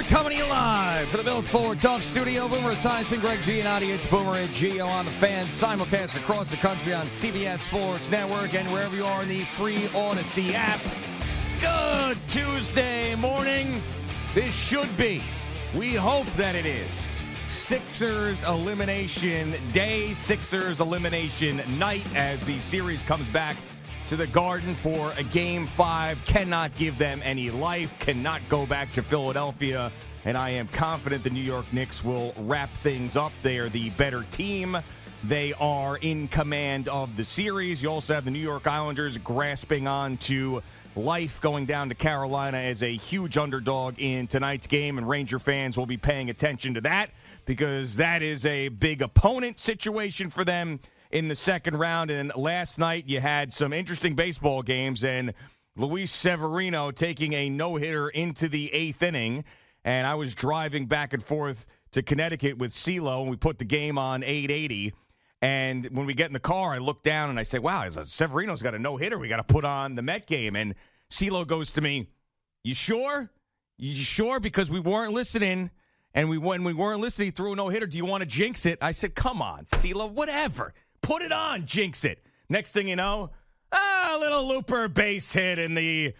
We're coming to you live for the Built Ford Tough Studio. Boomer Esiason, Greg Giannotti. It's Boomer and Gio on the Fan. Simulcast across the country on CBS Sports Network and wherever you are in the free Odyssey app. Good Tuesday morning. This should be, we hope that it is, Sixers elimination day, Sixers elimination night as the series comes back to the Garden for a Game 5. Cannot give them any life, cannot go back to Philadelphia, and I am confident the New York Knicks will wrap things up. They are the better team. They are in command of the series. You also have the New York Islanders grasping on to life, going down to Carolina as a huge underdog in tonight's game, and Ranger fans will be paying attention to that because that is a big opponent situation for them in the second round. And last night you had some interesting baseball games, and Luis Severino taking a no-hitter into the eighth inning. And I was driving back and forth to Connecticut with CeeLo, and we put the game on 880. And when we get in the car, I look down and I say, wow, Severino's got a no-hitter. We got to put on the Met game. And CeeLo goes to me, you sure? You sure? Because we weren't listening. And when we weren't listening, he threw a no-hitter. Do you want to jinx it? I said, come on, CeeLo, whatever. Put it on, jinx it. Next thing you know, a little looper base hit, and the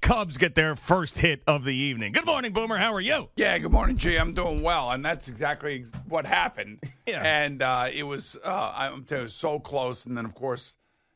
Cubs get their first hit of the evening. Good morning, Boomer. How are you? Yeah, good morning, G. I'm doing well, and that's exactly what happened. Yeah. And it was, I'm telling you, so close. And then, of course,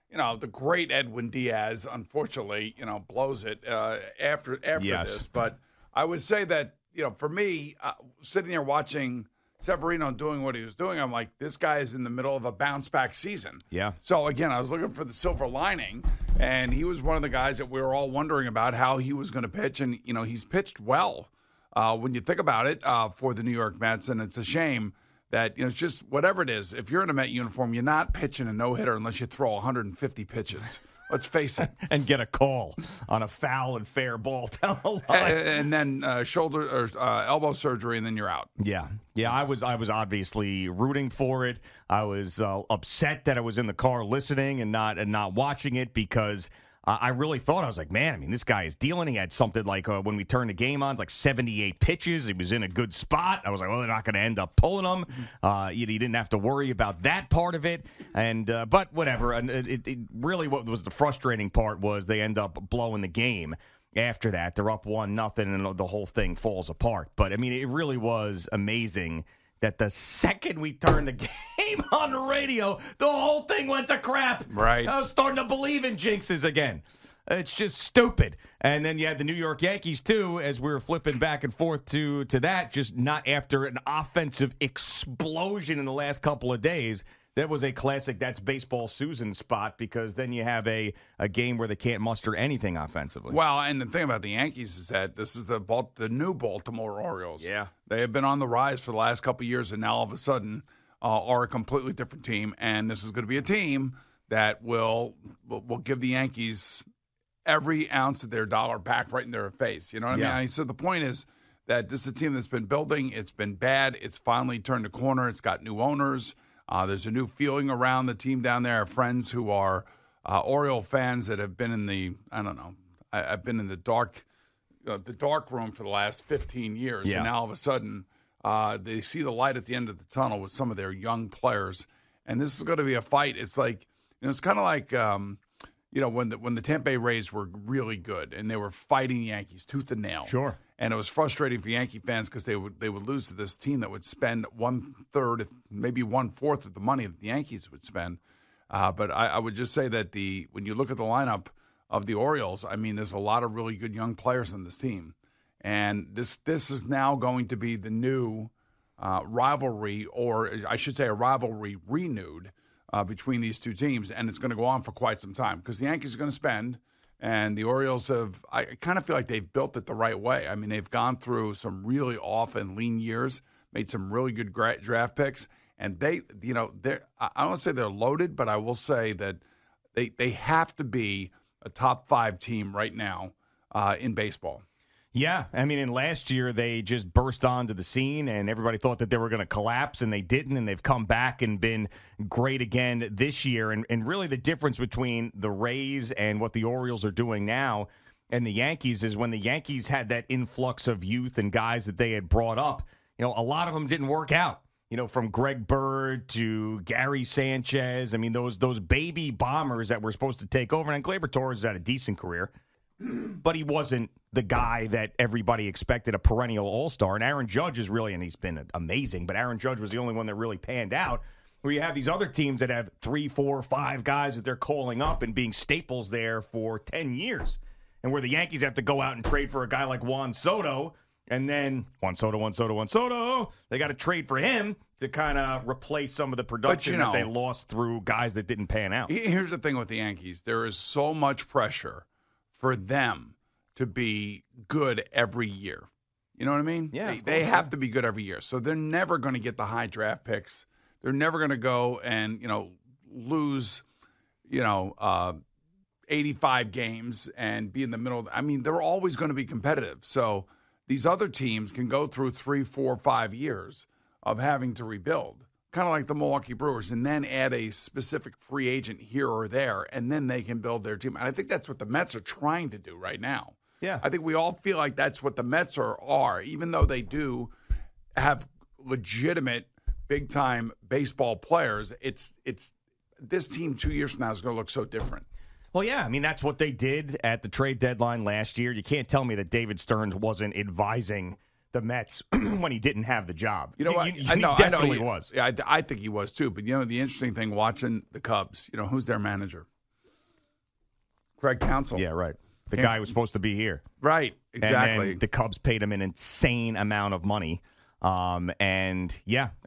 the great Edwin Diaz, unfortunately, blows it after Yes. this. But I would say that, for me, sitting there watching Severino doing what he was doing, I'm like, this guy is in the middle of a bounce-back season. Yeah. So, again, I was looking for the silver lining, and he was one of the guys that we were all wondering about how he was going to pitch, and, he's pitched well when you think about it for the New York Mets, and it's a shame that, it's just whatever it is. If you're in a Met uniform, you're not pitching a no-hitter unless you throw 150 pitches. Let's face it. And get a call on a foul and fair ball down the line. And then shoulder or elbow surgery, and then you're out. Yeah. I was obviously rooting for it. I was upset that I was in the car listening and not watching it because I really thought, I was like, man, this guy is dealing. He had something like when we turned the game on, like 78 pitches. He was in a good spot. I was like, well, they're not going to end up pulling him. You didn't have to worry about that part of it. And but whatever. And it really, what was the frustrating part was they end up blowing the game. After that, they're up 1-0, and the whole thing falls apart. But, it really was amazing that the second we turned the game on the radio, the whole thing went to crap. Right. I was starting to believe in jinxes again. It's just stupid. And then you had the New York Yankees, too, as we were flipping back and forth to that, just not after an offensive explosion in the last couple of days. That was a classic That's Baseball Susan spot, because then you have a game where they can't muster anything offensively. Well, and the thing about the Yankees is that this is the new Baltimore Orioles. Yeah. They have been on the rise for the last couple of years, and now all of a sudden are a completely different team. And this is going to be a team that will give the Yankees every ounce of their dollar back right in their face. You know what I mean? So the point is that this is a team that's been building. It's been bad. It's finally turned a corner. It's got new owners. There's a new feeling around the team down there. I have friends who are Oriole fans that have been in the, I've been in the dark room for the last 15 years. Yeah. And now all of a sudden they see the light at the end of the tunnel with some of their young players. And this is going to be a fight. It's like, it's kind of like, when the Tampa Bay Rays were really good and they were fighting the Yankees tooth and nail. Sure. And it was frustrating for Yankee fans because they would lose to this team that would spend 1/3, maybe 1/4 of the money that the Yankees would spend. But I would just say that when you look at the lineup of the Orioles, there's a lot of really good young players on this team. And this is now going to be the new rivalry, or I should say a rivalry renewed between these two teams. And it's going to go on for quite some time because the Yankees are going to spend. And the Orioles I kind of feel like they've built it the right way. They've gone through some really off and lean years, made some really good draft picks. And I don't want to say they're loaded, but I will say that they have to be a top 5 team right now in baseball. Yeah, in last year they just burst onto the scene and everybody thought that they were going to collapse, and they didn't, and they've come back and been great again this year. And really the difference between the Rays and what the Orioles are doing now and the Yankees is when the Yankees had that influx of youth and guys that they had brought up, a lot of them didn't work out. From Greg Bird to Gary Sanchez. I mean, those baby bombers that were supposed to take over. And Gleyber Torres had a decent career, but he wasn't the guy that everybody expected, a perennial all-star. And Aaron Judge is really, and he's been amazing, but Aaron Judge was the only one that really panned out. Where you have these other teams that have 3, 4, 5 guys that they're calling up and being staples there for 10 years. And where the Yankees have to go out and trade for a guy like Juan Soto. And then Juan Soto, they got to trade for him to kind of replace some of the production that they lost through guys that didn't pan out. Here's the thing with the Yankees. There is so much pressure for them to be good every year. You know what I mean? Yeah. They have to be good every year. So they're never going to get the high draft picks. They're never going to go and, lose, 85 games and be in the middle. They're always going to be competitive. So these other teams can go through 3, 4, 5 years of having to rebuild, kind of like the Milwaukee Brewers, and then add a specific free agent here or there, and then they can build their team. And I think that's what the Mets are trying to do right now. Yeah. I think we all feel like that's what the Mets are, even though they do have legitimate big-time baseball players. It's this team 2 years from now is going to look so different. Well, yeah, that's what they did at the trade deadline last year. You can't tell me that David Stearns wasn't advising the Mets when he didn't have the job. You know what? He definitely was. Yeah, I think he was too. But, the interesting thing watching the Cubs, who's their manager? Craig Counsell. Yeah, right. The guy who was supposed to be here. Right, exactly. And the Cubs paid him an insane amount of money. And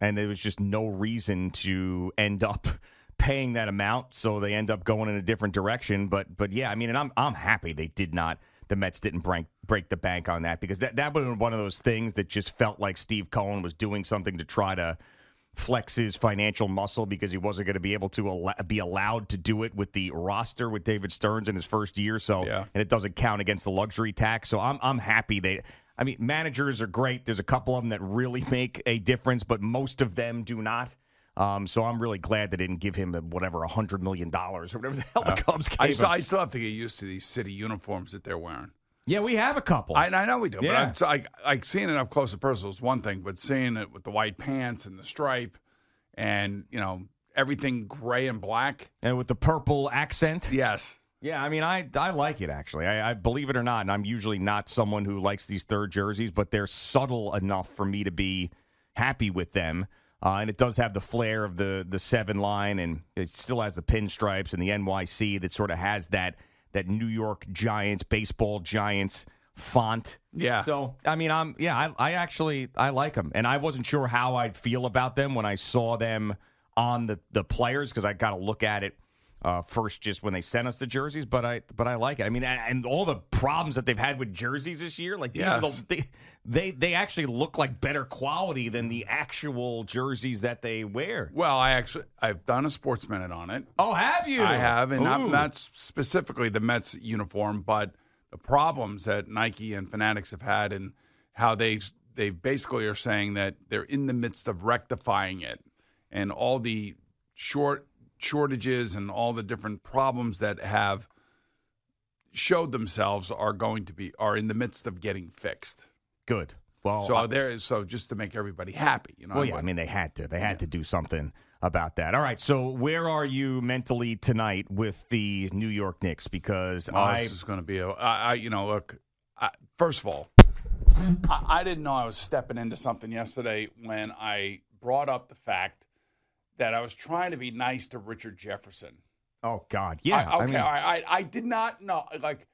there was just no reason to end up paying that amount, so they end up going in a different direction. But yeah, and I'm happy the Mets didn't break the bank on that, because that would have been one of those things that just felt like Steve Cohen was doing something to try to flex his financial muscle, because he wasn't going to be able to be allowed to do it with the roster with David Stearns in his first year. So, yeah. And it doesn't count against the luxury tax. So I'm happy managers are great. There's a couple of them that really make a difference, but most of them do not. So I'm really glad they didn't give him $100 million or whatever the hell the Cubs gave him. I still have to get used to these city uniforms that they're wearing. Yeah, we have a couple. I know we do. Yeah. But like seeing it up close and personal is one thing, but seeing it with the white pants and the stripe and, everything gray and black. And with the purple accent. Yes. Yeah, I like it, actually. I believe it or not, and I'm usually not someone who likes these third jerseys, but they're subtle enough for me to be happy with them. And it does have the flair of the 7 line, and it still has the pinstripes and the NYC that sort of has that New York Giants, baseball Giants font. Yeah. So, I actually like them. And I wasn't sure how I'd feel about them when I saw them on the players, because I got to look at it first just when they sent us the jerseys, but I like it. And all the problems that they've had with jerseys this year, like they actually look like better quality than the actual jerseys that they wear. Well, I've done a Sports Minute on it. Oh, have you? I have, and not specifically the Mets uniform, but the problems that Nike and Fanatics have had, and how they basically are saying that they're in the midst of rectifying it, and all the shortages and all the different problems that have showed themselves are in the midst of getting fixed. Good. Well, so just to make everybody happy, Well, yeah, they had to do something about that. All right. So where are you mentally tonight with the New York Knicks? Because this is going to be first of all, I didn't know I was stepping into something yesterday when I brought up the fact that I was trying to be nice to Richard Jefferson. Oh, God. Yeah. I did not know. Like,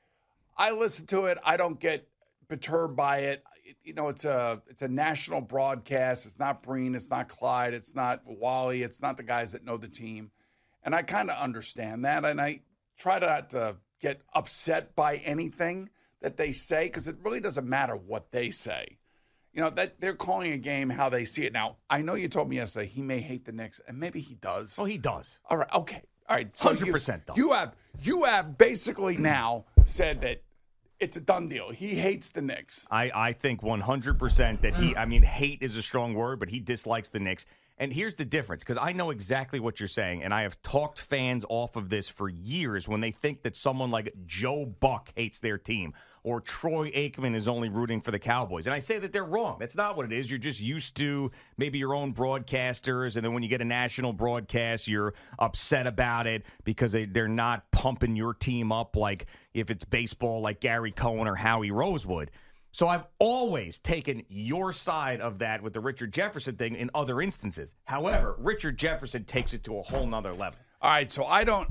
I listened to it. I don't get perturbed by it. It's a national broadcast. It's not Breen. It's not Clyde. It's not Wally. It's not the guys that know the team. And I kind of understand that. And I try not to get upset by anything that they say, because it really doesn't matter what they say. That they're calling a game how they see it. Now, I know you told me yesterday he may hate the Knicks, and maybe he does. Oh, he does. All right, okay. All right. So 100% does. You have basically now said that it's a done deal. He hates the Knicks. I think 100% that hate is a strong word, but he dislikes the Knicks. And here's the difference, because I know exactly what you're saying, and I have talked fans off of this for years when they think that someone like Joe Buck hates their team or Troy Aikman is only rooting for the Cowboys. And I say that they're wrong. That's not what it is. You're just used to maybe your own broadcasters, and then when you get a national broadcast, you're upset about it because they're not pumping your team up like if it's baseball like Gary Cohen or Howie Rosewood. So I've always taken your side of that with the Richard Jefferson thing in other instances. However, Richard Jefferson takes it to a whole nother level. All right, so I don't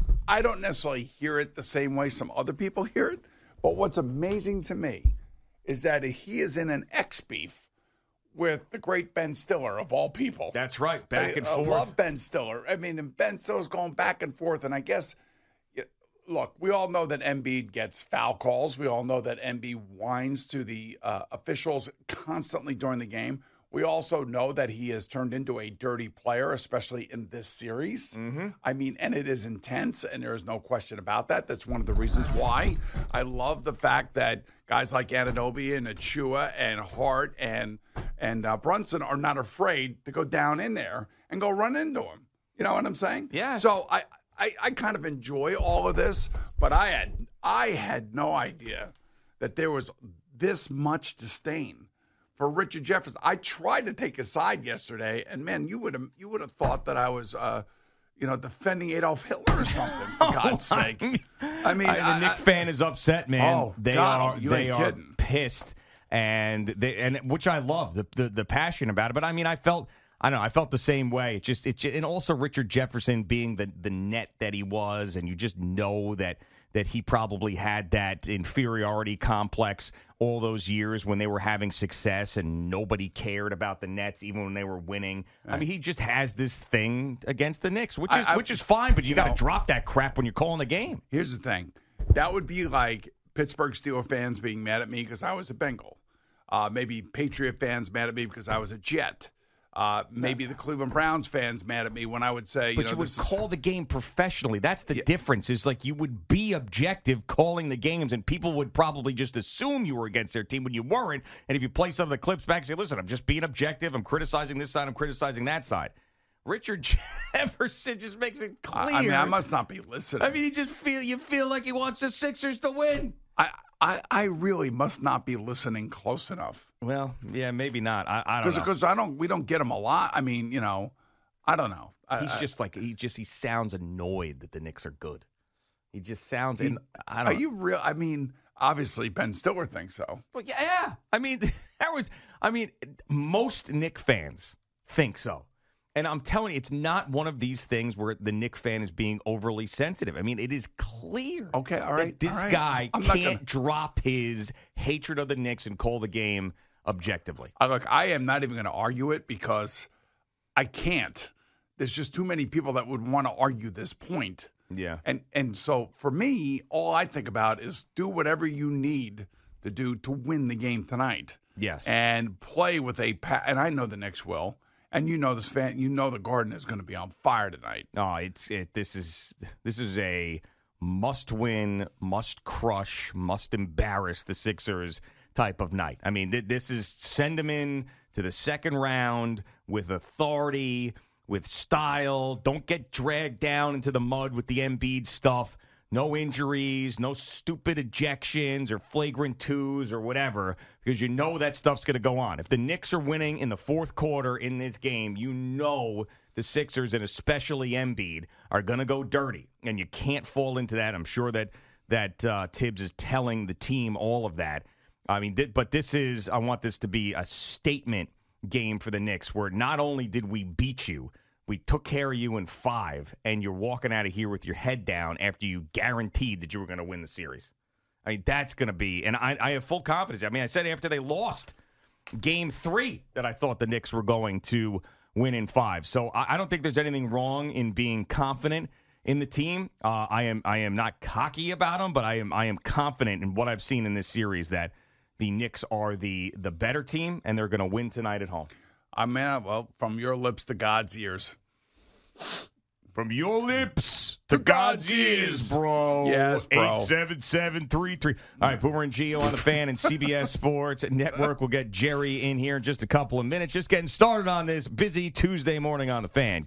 necessarily hear it the same way some other people hear it, but what's amazing to me is that he is in an ex-beef with the great Ben Stiller, of all people. That's right, back and forth. I love Ben Stiller. I mean, and Ben Stiller's going back and forth, and I guess look, we all know that Embiid gets foul calls. We all know that Embiid whines to the officials constantly during the game. We also know that he has turned into a dirty player, especially in this series. Mm-hmm. I mean, and it is intense, and there is no question about that. That's one of the reasons why I love the fact that guys like Anunoby and Achua and Hart and Brunson are not afraid to go down in there and go run into him. You know what I'm saying? Yeah. So I kind of enjoy all of this, but I had no idea that there was this much disdain for Richard Jefferson. I tried to take his side yesterday, and man, you would have thought that I was defending Adolf Hitler or something, for God's sake. I mean, the Knicks fan is upset, man. Oh, they God, are kidding. Pissed, and which I love the passion about it. But I mean, I felt the same way. It just and also Richard Jefferson being the net that he was, and you just know that he probably had that inferiority complex all those years when they were having success and nobody cared about the Nets even when they were winning. Right. I mean, he just has this thing against the Knicks, which is fine, but you got to drop that crap when you're calling the game. Here's the thing. That would be like Pittsburgh Steelers fans being mad at me because I was a Bengal. Maybe Patriot fans mad at me because I was a Jet. Maybe the Cleveland Browns fans mad at me when I would say, but you would call the game professionally. That's the difference. Is like you would be objective calling the games, and people would probably just assume you were against their team when you weren't. And if you play some of the clips back, say, "Listen, I'm just being objective. I'm criticizing this side. I'm criticizing that side." Richard Jefferson just makes it clear. I mean, I must not be listening. I mean, you feel like he wants the Sixers to win. I really must not be listening close enough. Well, yeah, maybe not. I don't know. Because we don't get him a lot. I mean, I don't know. He sounds annoyed that the Knicks are good. He just sounds. I don't. Are you real? I mean, obviously Ben Stiller thinks so. Well, yeah. I mean, most Knicks fans think so. And I'm telling you, it's not one of these things where the Knicks fan is being overly sensitive. I mean, it is clear. Okay, all right. That this guy can't drop his hatred of the Knicks and call the game objectively. Look, I am not even going to argue it because I can't. There's just too many people that would want to argue this point. Yeah. And so for me, all I think about is do whatever you need to do to win the game tonight. Yes. And play with and I know the Knicks will. And the Garden is going to be on fire tonight. No, this is a must-win, must-crush, must-embarrass the Sixers type of night. I mean, this is send them in to the second round with authority, with style. Don't get dragged down into the mud with the Embiid stuff. No injuries, no stupid ejections or flagrant twos or whatever, because you know that stuff's going to go on. If the Knicks are winning in the fourth quarter in this game, you know the Sixers and especially Embiid are going to go dirty, and you can't fall into that. I'm sure that Tibbs is telling the team all of that. I mean, but I want this to be a statement game for the Knicks where not only did we beat you, we took care of you in 5, and you're walking out of here with your head down after you guaranteed that you were going to win the series. I mean, that's going to be – and I have full confidence. I mean, I said after they lost Game 3 that I thought the Knicks were going to win in 5. So I don't think there's anything wrong in being confident in the team. I am not cocky about them, but I am confident in what I've seen in this series that the Knicks are the better team, and they're going to win tonight at home. Well, from your lips to God's ears. From your lips to God's ears, bro. Yes, bro. 877-33. All right, Boomer and Gio on the Fan and CBS Sports Network. We'll get Jerry in here in just a couple of minutes. Just getting started on this busy Tuesday morning on the Fan.